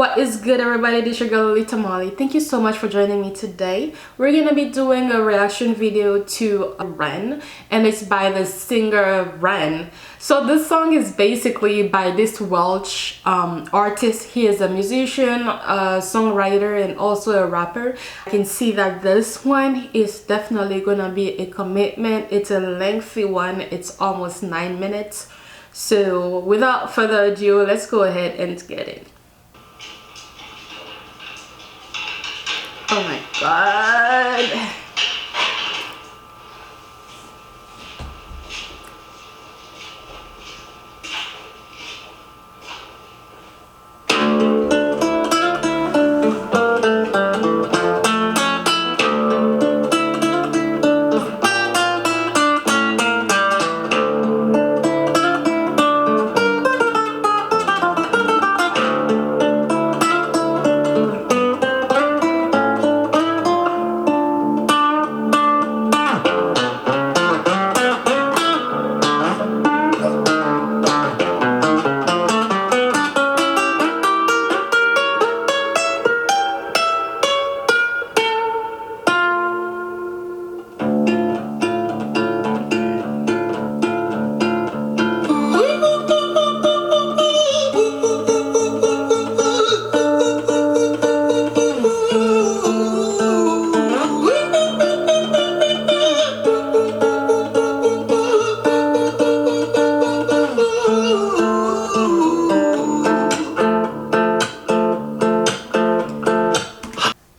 What is good, everybody? This is your girl Lita Molly. Thank you so much for joining me today. We're gonna be doing a reaction video to Ren, and it's by the singer Ren. So this song is basically by this Welsh artist. He is a musician, a songwriter, and also a rapper. I can see that this one is definitely gonna be a commitment. It's a lengthy one. It's almost 9 minutes. So without further ado, let's go ahead and get it. Oh my god.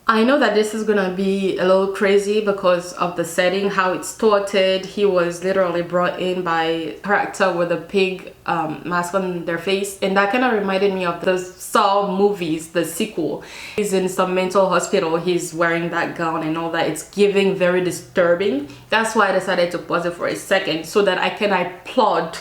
I know that this is gonna be a little crazy because of the setting, how it's tortured. He was literally brought in by a character with a pig mask on their face, and that kind of reminded me of the Saw movies, the sequel. He's in some mental hospital, he's wearing that gown and all that. It's giving very disturbing. That's why I decided to pause it for a second so that I can applaud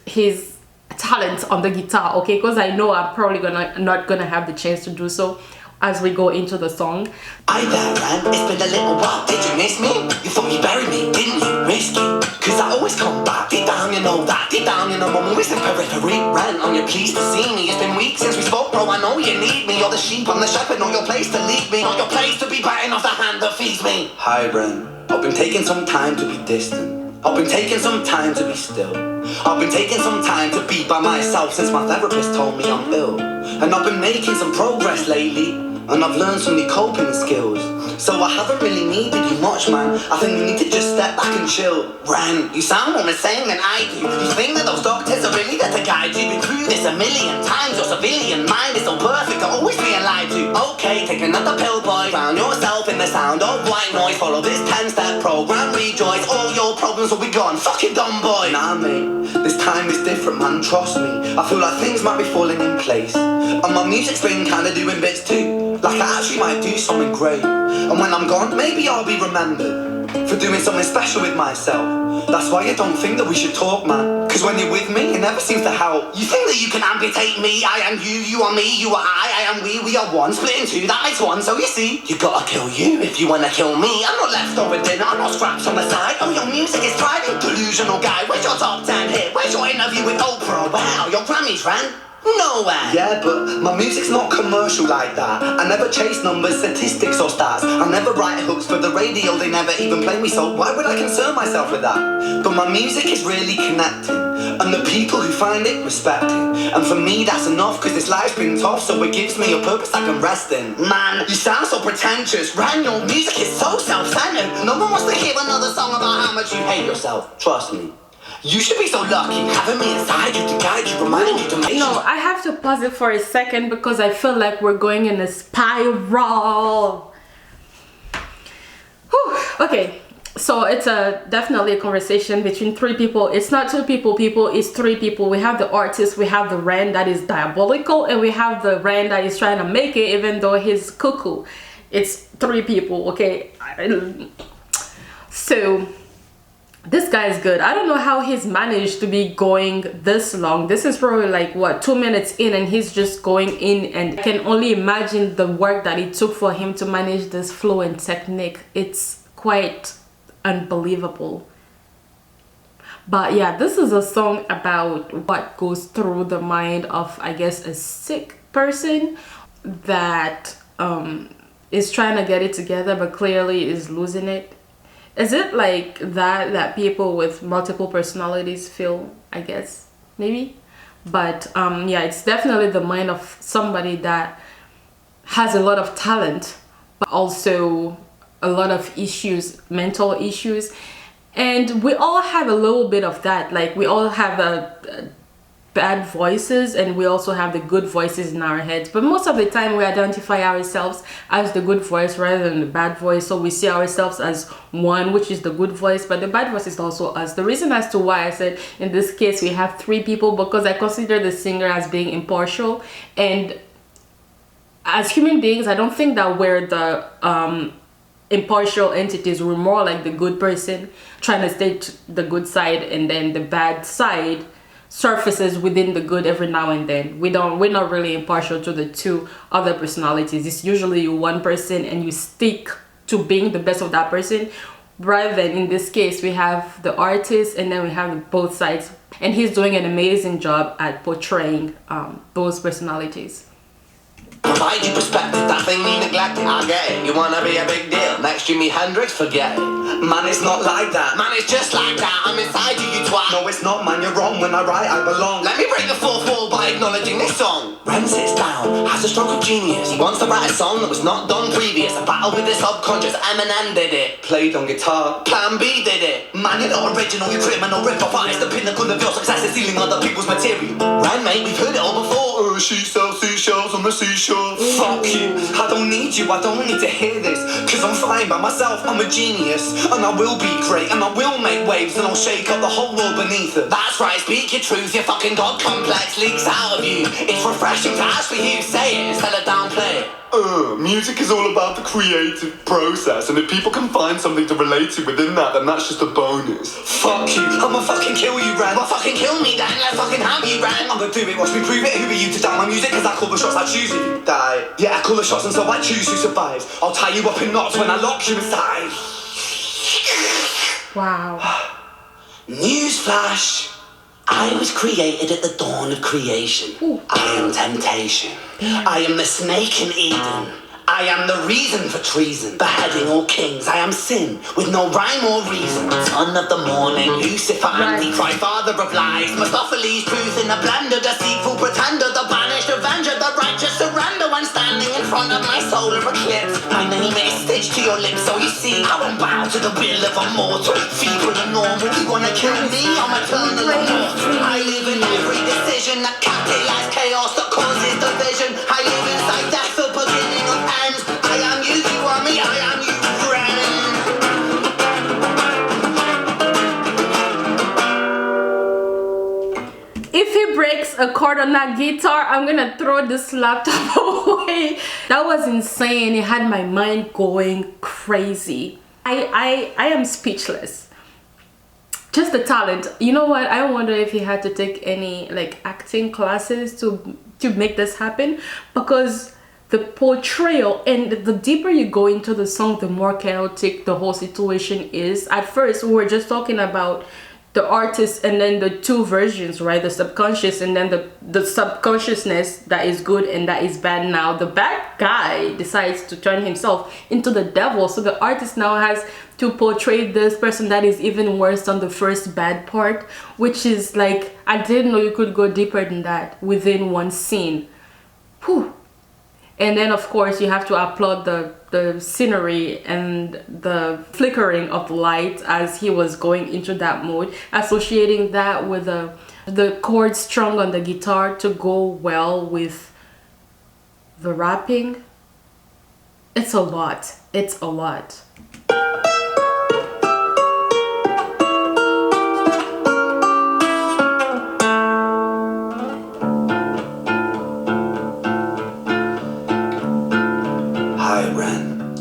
his talent on the guitar, okay? Because I know I'm probably not gonna have the chance to do so as we go into the song. Hi there, Ren, it's been a little while. Did you miss me? You thought you buried me, didn't you? Risky, cause I always come back. Deep down you know that, deep down you know I'm always in periphery. Ren, on your pleased to see me. It's been weeks since we spoke, bro, I know you need me. You're the sheep, I'm the shepherd, not your place to lead me. Not your place to be biting off the hand that feeds me. Hi, Ren, I've been taking some time to be distant. I've been taking some time to be still. I've been taking some time to be by myself since my therapist told me I'm ill. And I've been making some progress lately, and I've learned some new coping skills. So I haven't really needed you much, man. I think we need to just step back and chill. Ren, you sound more insane than I do. You think that those doctors are really there to guide you? Been through this a million times. Your civilian mind is so perfect, I'm always being lied to. Okay, take another pill, boy. Drown yourself in the sound of white noise. Follow this 10-step program, rejoice. All your problems will be gone. Fucking dumb boy. Nah, mate, this time is different, man. Trust me. I feel like things might be falling in place, and my music's been kinda doing bits too. Like I actually might do something great. And when I'm gone, maybe I'll be remembered for doing something special with myself. That's why I don't think that we should talk, man. Cause when you're with me, it never seems to help. You think that you can amputate me? I am you, you are me, you are I am we are one. Split in two, that makes one. So you see, you gotta kill you if you wanna kill me. I'm not leftover dinner, I'm not scraps on the side. Oh, your music is thriving, delusional guy. Where's your top 10 hit? Where's your interview with Oprah? Wow, your Grammys ran nowhere. Yeah, but my music's not commercial like that. I never chase numbers, statistics or stats. I never write hooks for the radio, they never even play me, so why would I concern myself with that? But my music is really connecting, and the people who find it respect it. And for me that's enough, cause this life's been tough, so it gives me a purpose I can rest in. Man, you sound so pretentious. Ren, your music is so self-centered. No one wants to hear another song about how much you hate yourself. Trust me. You should be so lucky having me inside you to guide you, remind you to make No, I have to pause it for a second because I feel like we're going in a spiral. Whew. Okay, so it's definitely a conversation between three people. It's not two people, it's three people. We have the artist, we have the Ren that is diabolical, and we have the Ren that is trying to make it even though he's cuckoo. It's three people, okay? So this guy is good. I don't know how he's managed to be going this long. This is probably like what, 2 minutes in, and he's just going in, and I can only imagine the work that it took for him to manage this flow and technique. It's quite unbelievable. But yeah, this is a song about what goes through the mind of, I guess, a sick person. that is trying to get it together but clearly is losing it. Is it like that people with multiple personalities feel, I guess, maybe? But yeah, it's definitely the mind of somebody that has a lot of talent, but also a lot of issues, mental issues. And we all have a little bit of that. Like, we all have a bad voices, and we also have the good voices in our heads, but most of the time we identify ourselves as the good voice rather than the bad voice. So we see ourselves as one, which is the good voice, but the bad voice is also us. The reason as to why I said in this case we have three people, because I consider the singer as being impartial, and as human beings I don't think that we're the impartial entities. We're more like the good person trying to stay to the good side, and then the bad side surfaces within the good every now and then. We're not really impartial to the two other personalities. It's usually one person and you stick to being the best of that person, rather than in this case we have the artist and then we have both sides, and he's doing an amazing job at portraying those personalities. Provide you perspective, that thing you neglected. I get it, you wanna be a big deal. Next Jimi Hendrix, forget it. Man, it's not like that. Man, it's just like that. I'm inside you, you twat. No, it's not, man, you're wrong. When I write, I belong. Let me break the fourth wall by acknowledging this song. Ren sits down, has a stroke of genius. He wants to write a song that was not done previous. A battle with the subconscious, Eminem did it. Played on guitar, Plan B did it. Man, you're not original, you criminal rip-off artist. The pinnacle of your success is stealing other people's material. Ren, mate, we've heard it all before. She sells seashells on the seashore. Fuck you, I don't need you, I don't need to hear this. Cause I'm fine by myself, I'm a genius. And I will be great, and I will make waves, and I'll shake up the whole world beneath it. That's right, speak your truth, your fucking god complex leaks out of you. It's refreshing to actually hear you say it instead of downplay it. Music is all about the creative process, and if people can find something to relate to within that, then that's just a bonus. Fuck you, I'ma fucking kill you, Ren. Well, fucking kill me then, let's fucking have you, Ren. I'm gonna do it, watch me prove it. Who are you to down my music? Cause I call the shots, I choose you. Die. Yeah, I call the shots, and so I choose who survives. I'll tie you up in knots when I lock you inside. Wow. Newsflash. I was created at the dawn of creation. Ooh. I am temptation. I am the snake in Eden. I am the reason for treason, beheading all kings. I am sin, with no rhyme or reason. Son of the morning, Lucifer, Antichrist, father of lies. Mephistopheles, truth in a blender, deceitful pretender, the banished avenger, the righteous surrender. When standing in front of my solar eclipse, my name is stitched to your lips, so you see I won't bow to the will of a mortal. Feeble and normal, you wanna kill me? I'm eternal immortal. I live in every decision that catalyzes chaos, that causes division. I live inside death, the beginning of ends. I am you, you are me, I am you, friend. If he breaks a chord on that guitar, I'm gonna throw this laptop away. That was insane. It had my mind going crazy. I am speechless. Just the talent. You know what? I wonder if he had to take any like acting classes to make this happen, because the portrayal, and the deeper you go into the song, the more chaotic the whole situation is. At first we were just talking about the artist and then the two versions, right? The subconscious and then the subconsciousness that is good and that is bad. Now the bad guy decides to turn himself into the devil, so the artist now has to portray this person that is even worse than the first bad part, which is like, I didn't know you could go deeper than that within one scene. Whew. And then of course you have to applaud the scenery and the flickering of light as he was going into that mode, associating that with the chords strung on the guitar to go well with the rapping. It's a lot. It's a lot.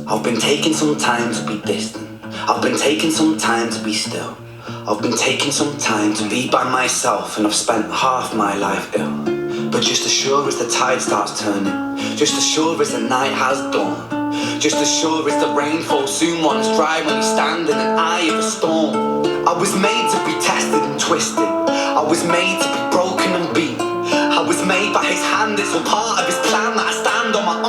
I've been taking some time to be distant. I've been taking some time to be still. I've been taking some time to be by myself, and I've spent half my life ill. But just as sure as the tide starts turning, just as sure as the night has dawned, just as sure as the rain falls soon once dry when you stand in an eye of a storm. I was made to be tested and twisted. I was made to be broken and beaten. I was made by his hand, it's all part of his plan that I stand on my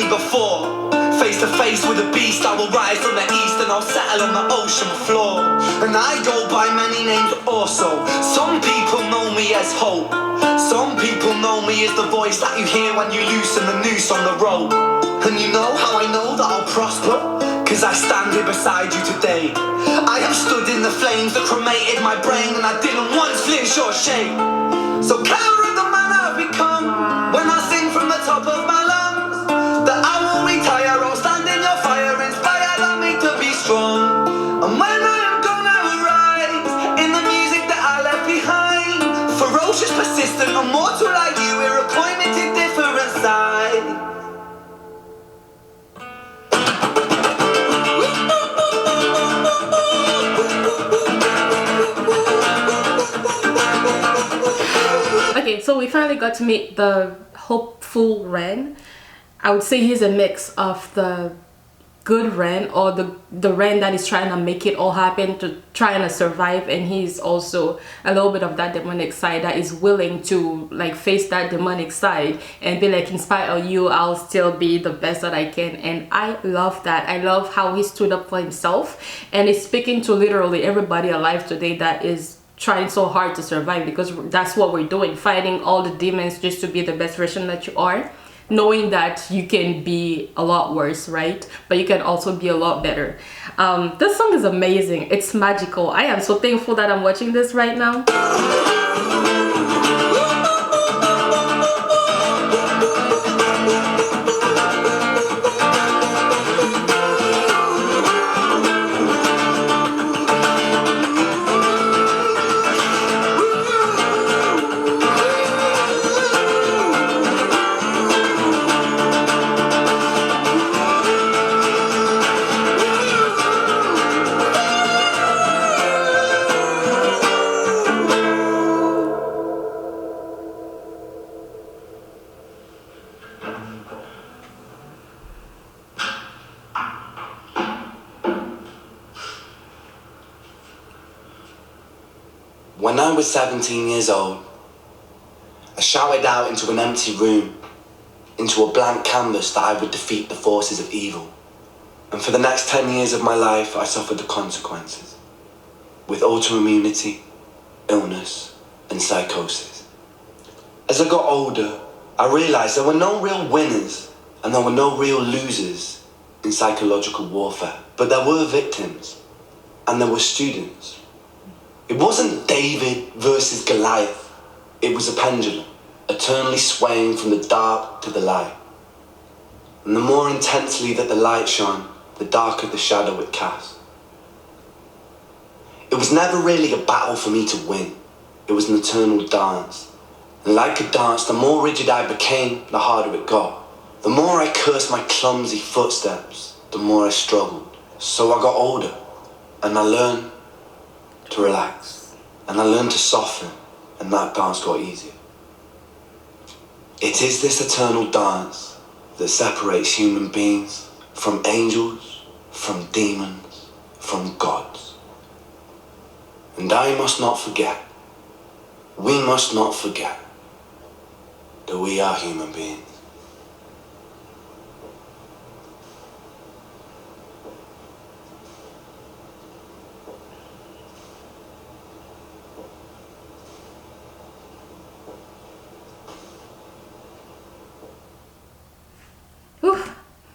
before. Face to face with a beast, I will rise from the east and I'll settle on the ocean floor. And I go by many names also. Some people know me as hope. Some people know me as the voice that you hear when you loosen the noose on the rope. And you know how I know that I'll prosper? Cause I stand here beside you today. I have stood in the flames that cremated my brain, and I didn't once flinch or shake. So clever of the man I've become, when I sing from the top of my lungs, that I won't retire or stand in your fire, inspired on me to be strong. And when I am gone I will rise, in the music that I left behind. Ferocious, persistent, immortal like you, we're a climate in different sides. Okay, so we finally got to meet the hopeful Ren. I would say he's a mix of the good Ren, or the Ren that is trying to make it all happen, to trying to survive, and he's also a little bit of that demonic side that is willing to like face that demonic side and be like, in spite of you, I'll still be the best that I can. And I love that. I love how he stood up for himself, and is speaking to literally everybody alive today that is trying so hard to survive, because that's what we're doing, fighting all the demons just to be the best version that you are, knowing that you can be a lot worse, right? But you can also be a lot better. This song is amazing. It's magical. I am so thankful that I'm watching this right now. When I was 17 years old, I shouted out into an empty room, into a blank canvas, that I would defeat the forces of evil. And for the next 10 years of my life, I suffered the consequences, with autoimmunity, illness, and psychosis. As I got older, I realized there were no real winners and there were no real losers in psychological warfare, but there were victims and there were students. It wasn't David versus Goliath. It was a pendulum, eternally swaying from the dark to the light. And the more intensely that the light shone, the darker the shadow it cast. It was never really a battle for me to win. It was an eternal dance. And like a dance, the more rigid I became, the harder it got. The more I cursed my clumsy footsteps, the more I struggled. So I got older, and I learned to relax, and I learned to soften, and that dance got easier. It is this eternal dance that separates human beings from angels, from demons, from gods. And I must not forget, we must not forget, that we are human beings.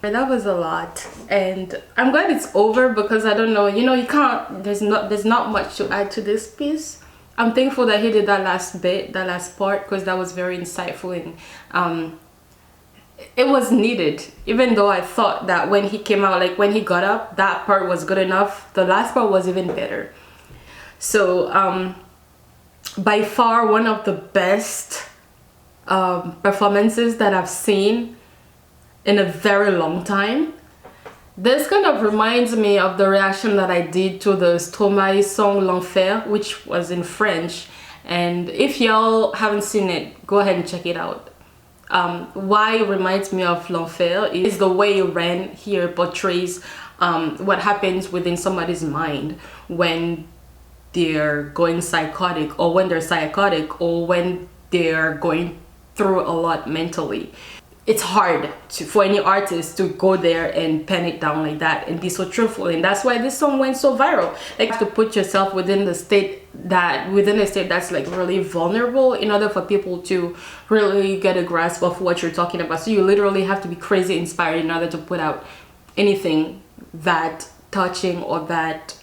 That was a lot, and I'm glad it's over, because I don't know, you can't, there's not much to add to this piece. I'm thankful that he did that last bit, that last part, because that was very insightful, and it was needed. Even though I thought that when he came out, like when he got up, that part was good enough, the last part was even better. So by far one of the best performances that I've seen in a very long time. This kind of reminds me of the reaction that I did to the Stromae song L'Enfer, which was in French. And if y'all haven't seen it, go ahead and check it out. Why it reminds me of L'Enfer is the way Ren here portrays what happens within somebody's mind when they're going psychotic, or when they're psychotic, or when they're going through a lot mentally. it's hard for any artist to go there and pen it down like that and be so truthful. And that's why this song went so viral. Like, you have to put yourself within a state that's like really vulnerable in order for people to really get a grasp of what you're talking about. So you literally have to be crazy inspired in order to put out anything that touching or that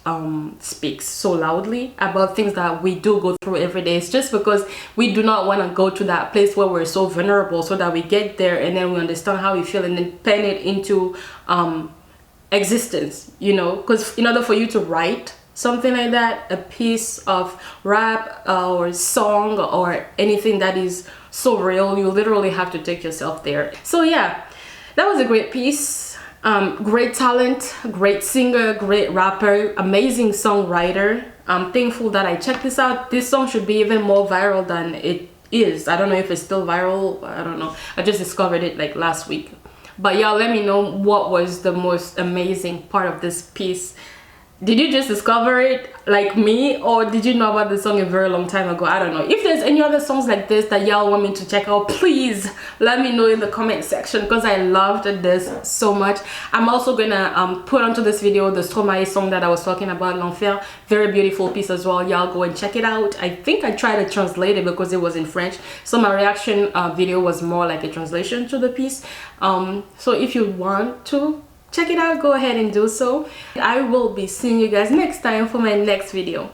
speaks so loudly about things that we do go through every day. It's just because we do not want to go to that place where we're so vulnerable, so that we get there and then we understand how we feel and then pen it into existence, you know. Because in order for you to write something like that, a piece of rap or song or anything that is so real, you literally have to take yourself there. So yeah, that was a great piece. Great talent, great singer, great rapper, amazing songwriter. I'm thankful that I checked this out. This song should be even more viral than it is. I don't know if it's still viral. I don't know. I just discovered it like last week. But y'all, let me know what was the most amazing part of this piece. Did you just discover it like me, or did you know about the song a very long time ago? I don't know. If there's any other songs like this that y'all want me to check out, please let me know in the comment section, because I loved this so much. I'm also gonna put onto this video the Stromae song that I was talking about, L'Enfer. Very beautiful piece as well. Y'all go and check it out. I think I tried to translate it because it was in French, so my reaction video was more like a translation to the piece. So if you want to check it out, go ahead and do so. I will be seeing you guys next time for my next video.